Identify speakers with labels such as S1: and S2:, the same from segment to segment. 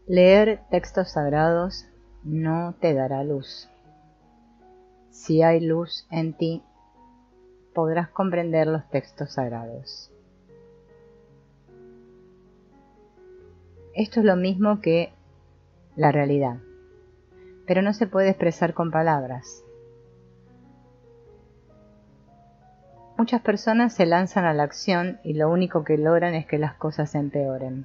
S1: Leer textos sagrados no te dará luz. Si hay luz en ti, podrás comprender los textos sagrados. Esto es lo mismo que la realidad, pero no se puede expresar con palabras. Muchas personas se lanzan a la acción y lo único que logran es que las cosas se empeoren.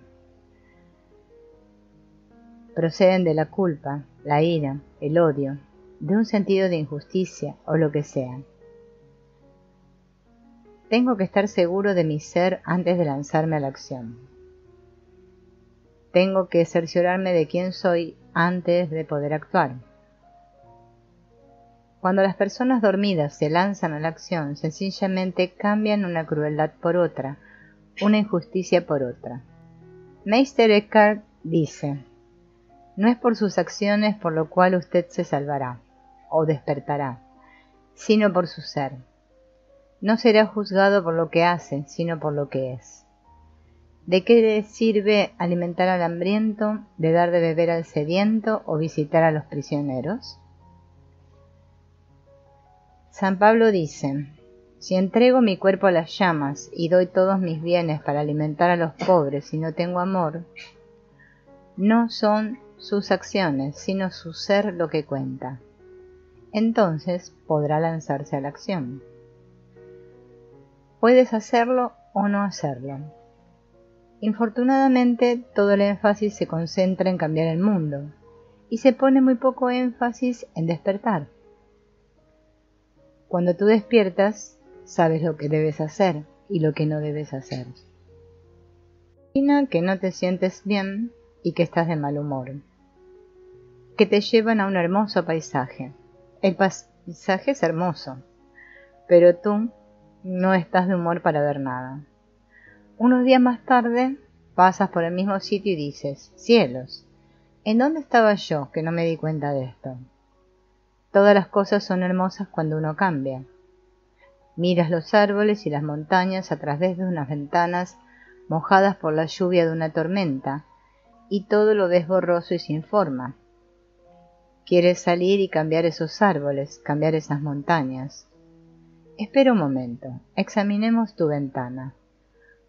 S1: Proceden de la culpa, la ira, el odio, de un sentido de injusticia o lo que sea. Tengo que estar seguro de mi ser antes de lanzarme a la acción. Tengo que cerciorarme de quién soy antes de poder actuar. Cuando las personas dormidas se lanzan a la acción, sencillamente cambian una crueldad por otra, una injusticia por otra. Meister Eckhart dice: no es por sus acciones por lo cual usted se salvará o despertará, sino por su ser. No será juzgado por lo que hace, sino por lo que es. ¿De qué le sirve alimentar al hambriento, de dar de beber al sediento o visitar a los prisioneros? San Pablo dice: si entrego mi cuerpo a las llamas y doy todos mis bienes para alimentar a los pobres y no tengo amor, no son sus acciones, sino su ser lo que cuenta. Entonces podrá lanzarse a la acción. Puedes hacerlo o no hacerlo. Infortunadamente, todo el énfasis se concentra en cambiar el mundo y se pone muy poco énfasis en despertar. Cuando tú despiertas, sabes lo que debes hacer y lo que no debes hacer. Imagina que no te sientes bien y que estás de mal humor, que te llevan a un hermoso paisaje. El paisaje es hermoso, pero tú no estás de humor para ver nada. Unos días más tarde pasas por el mismo sitio y dices: cielos, ¿en dónde estaba yo que no me di cuenta de esto? Todas las cosas son hermosas cuando uno cambia. Miras los árboles y las montañas a través de unas ventanas mojadas por la lluvia de una tormenta, y todo lo ves borroso y sin forma. Quieres salir y cambiar esos árboles, cambiar esas montañas. Espera un momento, examinemos tu ventana.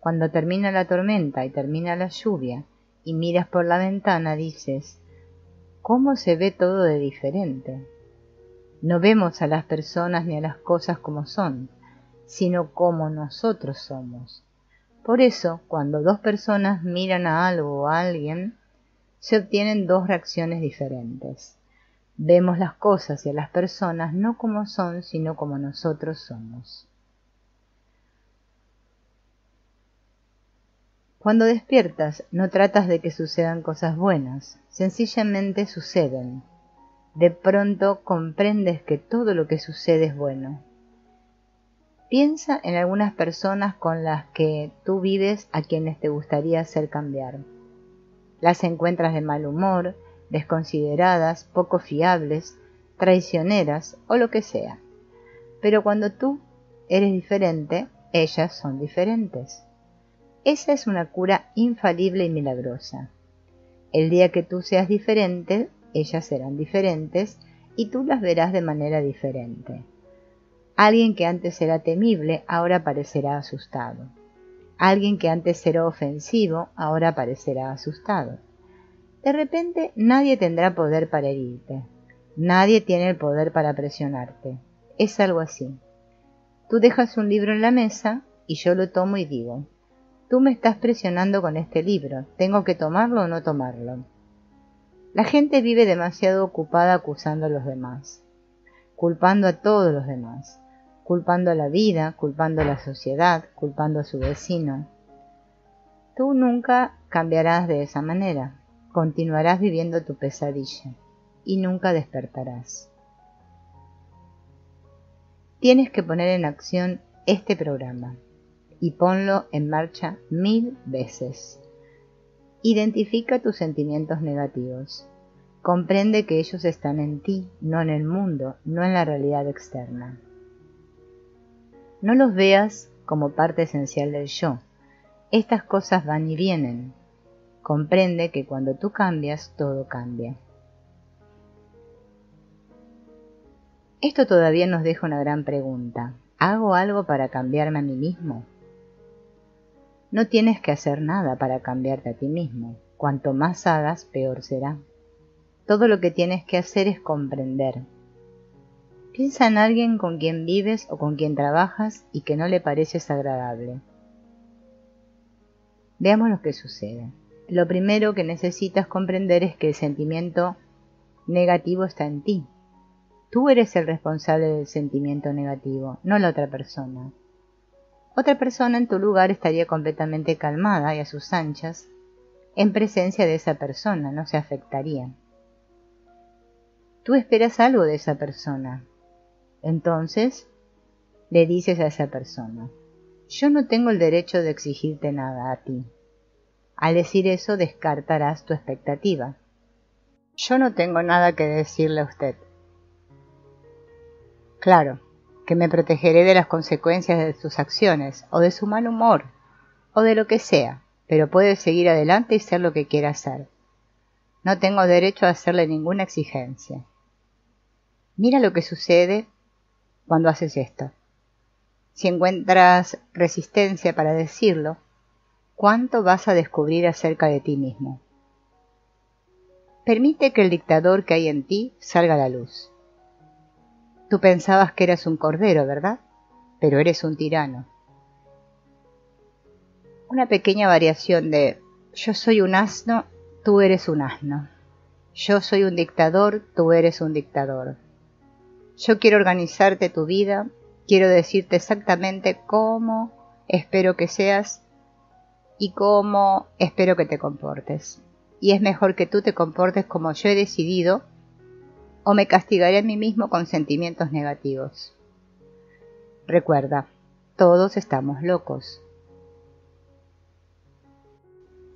S1: Cuando termina la tormenta y termina la lluvia, y miras por la ventana, dices: ¿cómo se ve todo de diferente? No vemos a las personas ni a las cosas como son, sino como nosotros somos. Por eso, cuando dos personas miran a algo o a alguien, se obtienen dos reacciones diferentes. Vemos las cosas y a las personas no como son, sino como nosotros somos. Cuando despiertas, no tratas de que sucedan cosas buenas, sencillamente suceden. De pronto comprendes que todo lo que sucede es bueno. Piensa en algunas personas con las que tú vives a quienes te gustaría hacer cambiar. Las encuentras de mal humor, desconsideradas, poco fiables, traicioneras o lo que sea. Pero cuando tú eres diferente, ellas son diferentes. Esa es una cura infalible y milagrosa. El día que tú seas diferente, ellas serán diferentes y tú las verás de manera diferente. Alguien que antes era temible, ahora parecerá asustado. Alguien que antes era ofensivo, ahora parecerá asustado. De repente nadie tendrá poder para herirte. Nadie tiene el poder para presionarte. Es algo así. Tú dejas un libro en la mesa y yo lo tomo y digo: tú me estás presionando con este libro, ¿tengo que tomarlo o no tomarlo? La gente vive demasiado ocupada acusando a los demás, culpando a todos los demás, culpando a la vida, culpando a la sociedad, culpando a su vecino. Tú nunca cambiarás de esa manera, continuarás viviendo tu pesadilla y nunca despertarás. Tienes que poner en acción este programa y ponlo en marcha 1000 veces. Identifica tus sentimientos negativos. Comprende que ellos están en ti, no en el mundo, no en la realidad externa. No los veas como parte esencial del yo. Estas cosas van y vienen. Comprende que cuando tú cambias, todo cambia. Esto todavía nos deja una gran pregunta. ¿Hago algo para cambiarme a mí mismo? No tienes que hacer nada para cambiarte a ti mismo. Cuanto más hagas, peor será. Todo lo que tienes que hacer es comprender. Piensa en alguien con quien vives o con quien trabajas y que no le pareces agradable. Veamos lo que sucede. Lo primero que necesitas comprender es que el sentimiento negativo está en ti. Tú eres el responsable del sentimiento negativo, no la otra persona. Otra persona en tu lugar estaría completamente calmada y a sus anchas en presencia de esa persona, no se afectaría. Tú esperas algo de esa persona. Entonces, le dices a esa persona, yo no tengo el derecho de exigirte nada a ti. Al decir eso, descartarás tu expectativa. Yo no tengo nada que decirle a usted. Claro, que me protegeré de las consecuencias de sus acciones, o de su mal humor, o de lo que sea, pero puede seguir adelante y ser lo que quiera hacer. No tengo derecho a hacerle ninguna exigencia. Mira lo que sucede cuando haces esto. Si encuentras resistencia para decirlo, ¿cuánto vas a descubrir acerca de ti mismo? Permite que el dictador que hay en ti salga a la luz. Tú pensabas que eras un cordero, ¿verdad? Pero eres un tirano. Una pequeña variación de yo soy un asno, tú eres un asno. Yo soy un dictador, tú eres un dictador. Yo quiero organizarte tu vida, quiero decirte exactamente cómo espero que seas y cómo espero que te comportes. Y es mejor que tú te comportes como yo he decidido, o me castigaré a mí mismo con sentimientos negativos. Recuerda, todos estamos locos.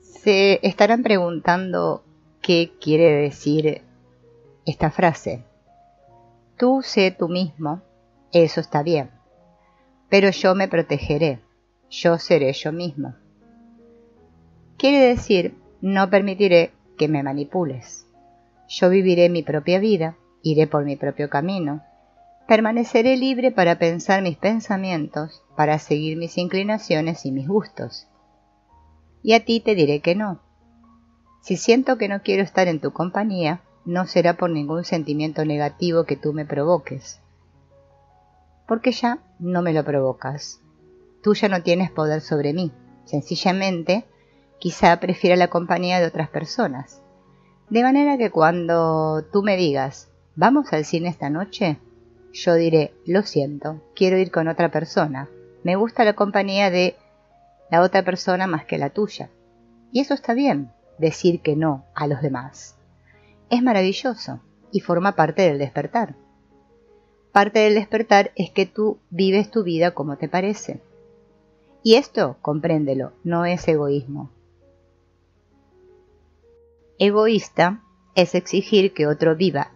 S1: Se estarán preguntando qué quiere decir esta frase. Tú sé tú mismo, eso está bien, pero yo me protegeré, yo seré yo mismo. Quiere decir, no permitiré que me manipules. Yo viviré mi propia vida, iré por mi propio camino, permaneceré libre para pensar mis pensamientos, para seguir mis inclinaciones y mis gustos. Y a ti te diré que no. Si siento que no quiero estar en tu compañía, no será por ningún sentimiento negativo que tú me provoques, porque ya no me lo provocas. Tú ya no tienes poder sobre mí, sencillamente, quizá prefiera la compañía de otras personas. De manera que cuando tú me digas, ¿vamos al cine esta noche?, yo diré, lo siento, quiero ir con otra persona. Me gusta la compañía de la otra persona más que la tuya. Y eso está bien, decir que no a los demás. Es maravilloso y forma parte del despertar. Parte del despertar es que tú vives tu vida como te parece. Y esto, compréndelo, no es egoísmo. Egoísta es exigir que otro viva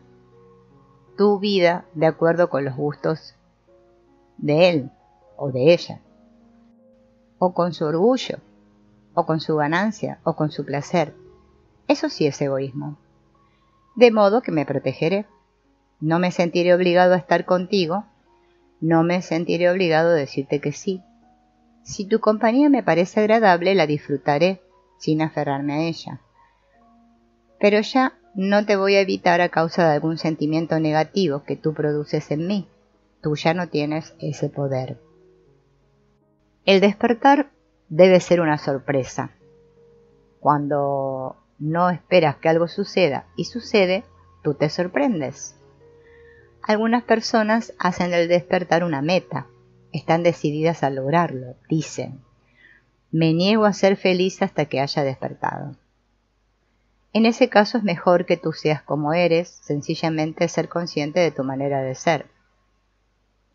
S1: tu vida de acuerdo con los gustos de él o de ella, o con su orgullo, o con su ganancia, o con su placer. Eso sí es egoísmo. De modo que me protegeré. No me sentiré obligado a estar contigo, no me sentiré obligado a decirte que sí. Si tu compañía me parece agradable, la disfrutaré sin aferrarme a ella. Pero ya no te voy a evitar a causa de algún sentimiento negativo que tú produces en mí. Tú ya no tienes ese poder. El despertar debe ser una sorpresa. Cuando no esperas que algo suceda y sucede, tú te sorprendes. Algunas personas hacen del despertar una meta. Están decididas a lograrlo. Dicen, me niego a ser feliz hasta que haya despertado. En ese caso es mejor que tú seas como eres, sencillamente ser consciente de tu manera de ser.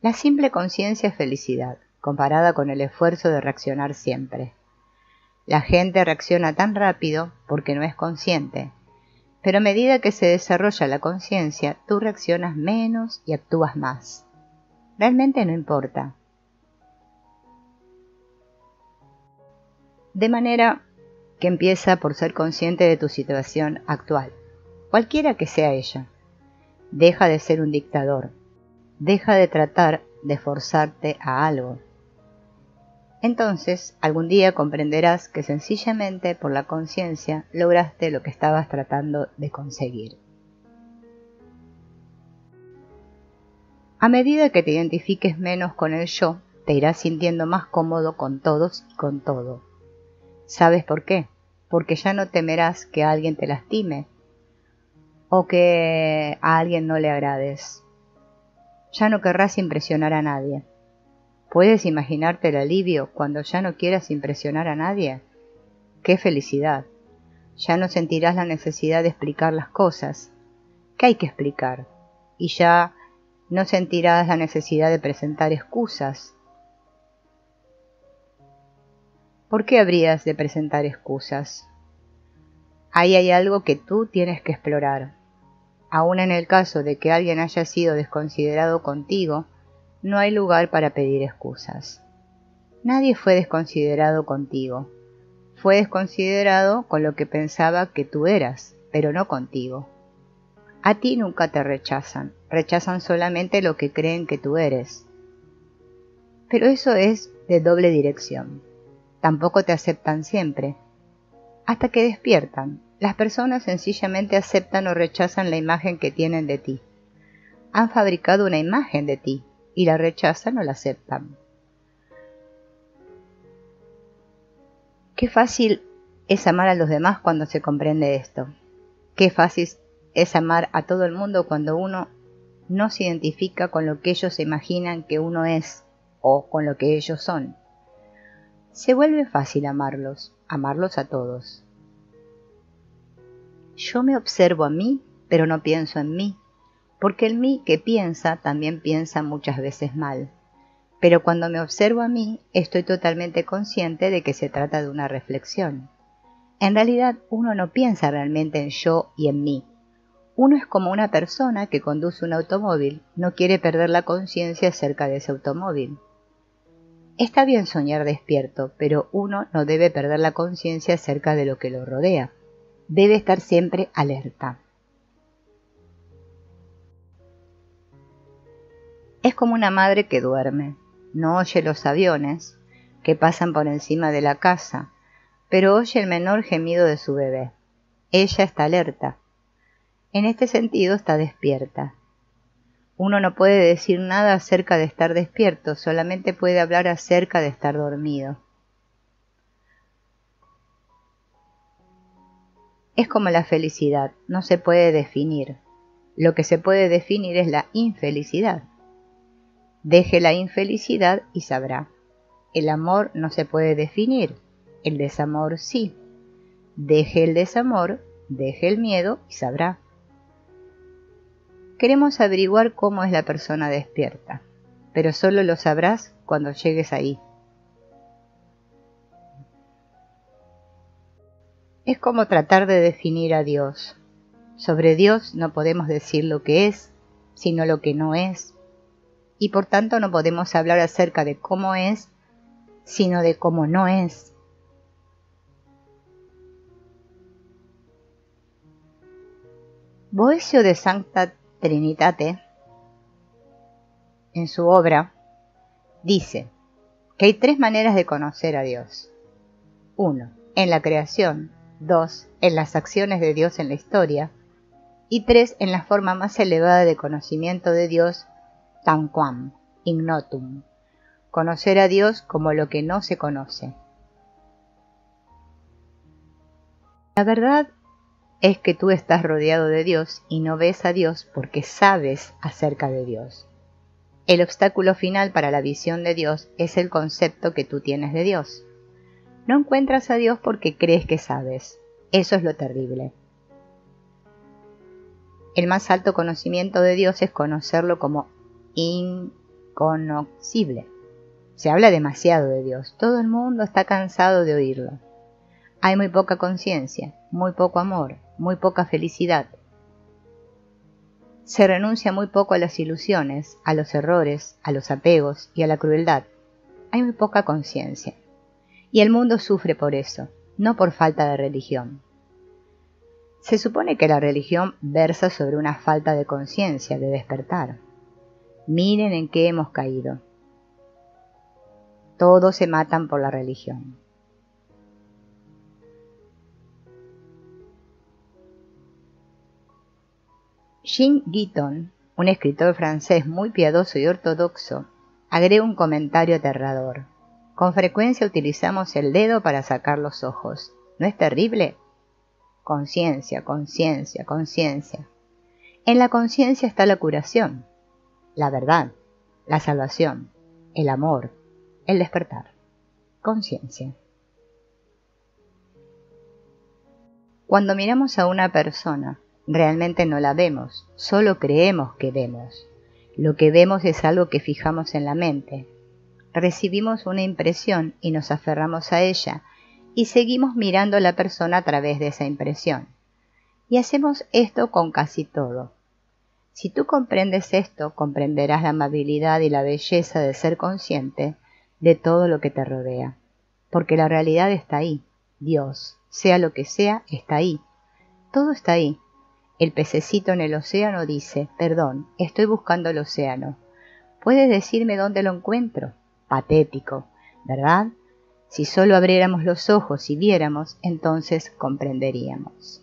S1: La simple conciencia es felicidad, comparada con el esfuerzo de reaccionar siempre. La gente reacciona tan rápido porque no es consciente, pero a medida que se desarrolla la conciencia, tú reaccionas menos y actúas más. Realmente no importa. De manera que empieza por ser consciente de tu situación actual, cualquiera que sea ella. Deja de ser un dictador. Deja de tratar de forzarte a algo. Entonces, algún día comprenderás que sencillamente por la conciencia lograste lo que estabas tratando de conseguir. A medida que te identifiques menos con el yo, te irás sintiendo más cómodo con todos y con todo. ¿Sabes por qué? Porque ya no temerás que alguien te lastime o que a alguien no le agrades. Ya no querrás impresionar a nadie. ¿Puedes imaginarte el alivio cuando ya no quieras impresionar a nadie? ¡Qué felicidad! Ya no sentirás la necesidad de explicar las cosas. ¿Qué hay que explicar? Y ya no sentirás la necesidad de presentar excusas. ¿Por qué habrías de presentar excusas? Ahí hay algo que tú tienes que explorar. Aún en el caso de que alguien haya sido desconsiderado contigo, no hay lugar para pedir excusas. Nadie fue desconsiderado contigo. Fue desconsiderado con lo que pensaba que tú eras, pero no contigo. A ti nunca te rechazan solamente lo que creen que tú eres. Pero eso es de doble dirección. Tampoco te aceptan siempre. Hasta que despiertan, las personas sencillamente aceptan o rechazan la imagen que tienen de ti. Han fabricado una imagen de ti y la rechazan o la aceptan. Qué fácil es amar a los demás cuando se comprende esto. Qué fácil es amar a todo el mundo cuando uno no se identifica con lo que ellos se imaginan que uno es o con lo que ellos son. Se vuelve fácil amarlos a todos. Yo me observo a mí, pero no pienso en mí, porque el mí que piensa también piensa muchas veces mal. Pero cuando me observo a mí, estoy totalmente consciente de que se trata de una reflexión. En realidad, uno no piensa realmente en yo y en mí. Uno es como una persona que conduce un automóvil, no quiere perder la conciencia acerca de ese automóvil. Está bien soñar despierto, pero uno no debe perder la conciencia acerca de lo que lo rodea. Debe estar siempre alerta. Es como una madre que duerme. No oye los aviones que pasan por encima de la casa, pero oye el menor gemido de su bebé. Ella está alerta. En este sentido está despierta. Uno no puede decir nada acerca de estar despierto, solamente puede hablar acerca de estar dormido. Es como la felicidad, no se puede definir. Lo que se puede definir es la infelicidad. Deje la infelicidad y sabrá. El amor no se puede definir, el desamor sí. Deje el desamor, deje el miedo y sabrá. Queremos averiguar cómo es la persona despierta, pero solo lo sabrás cuando llegues ahí. Es como tratar de definir a Dios. Sobre Dios no podemos decir lo que es, sino lo que no es, y por tanto no podemos hablar acerca de cómo es, sino de cómo no es. Boecio de Sancta Trinitate, en su obra, dice que hay 3 maneras de conocer a Dios. 1. En la creación. 2. En las acciones de Dios en la historia. Y 3. En la forma más elevada de conocimiento de Dios, tanquam, ignotum. Conocer a Dios como lo que no se conoce. La verdad es que tú estás rodeado de Dios y no ves a Dios porque sabes acerca de Dios. El obstáculo final para la visión de Dios es el concepto que tú tienes de Dios. No encuentras a Dios porque crees que sabes. Eso es lo terrible. El más alto conocimiento de Dios es conocerlo como inconocible. Se habla demasiado de Dios. Todo el mundo está cansado de oírlo. Hay muy poca conciencia, muy poco amor, muy poca felicidad. Se renuncia muy poco a las ilusiones, a los errores, a los apegos y a la crueldad. Hay muy poca conciencia. Y el mundo sufre por eso. no por falta de religión. Se supone que la religión versa sobre una falta de conciencia, de despertar. Miren en qué hemos caído. Todos se matan por la religión. Jean Guiton, un escritor francés muy piadoso y ortodoxo, agrega un comentario aterrador. Con frecuencia utilizamos el dedo para sacar los ojos. ¿No es terrible? Conciencia, conciencia, conciencia. En la conciencia está la curación, la verdad, la salvación, el amor, el despertar. Conciencia. Cuando miramos a una persona, realmente no la vemos, solo creemos que vemos. Lo que vemos es algo que fijamos en la mente. Recibimos una impresión y nos aferramos a ella y seguimos mirando a la persona a través de esa impresión. Y hacemos esto con casi todo. Si tú comprendes esto, comprenderás la amabilidad y la belleza de ser consciente de todo lo que te rodea. Porque la realidad está ahí. Dios, sea lo que sea, está ahí. Todo está ahí. El pececito en el océano dice, perdón, estoy buscando el océano. ¿Puedes decirme dónde lo encuentro? Patético, ¿verdad? Si solo abriéramos los ojos y viéramos, entonces comprenderíamos.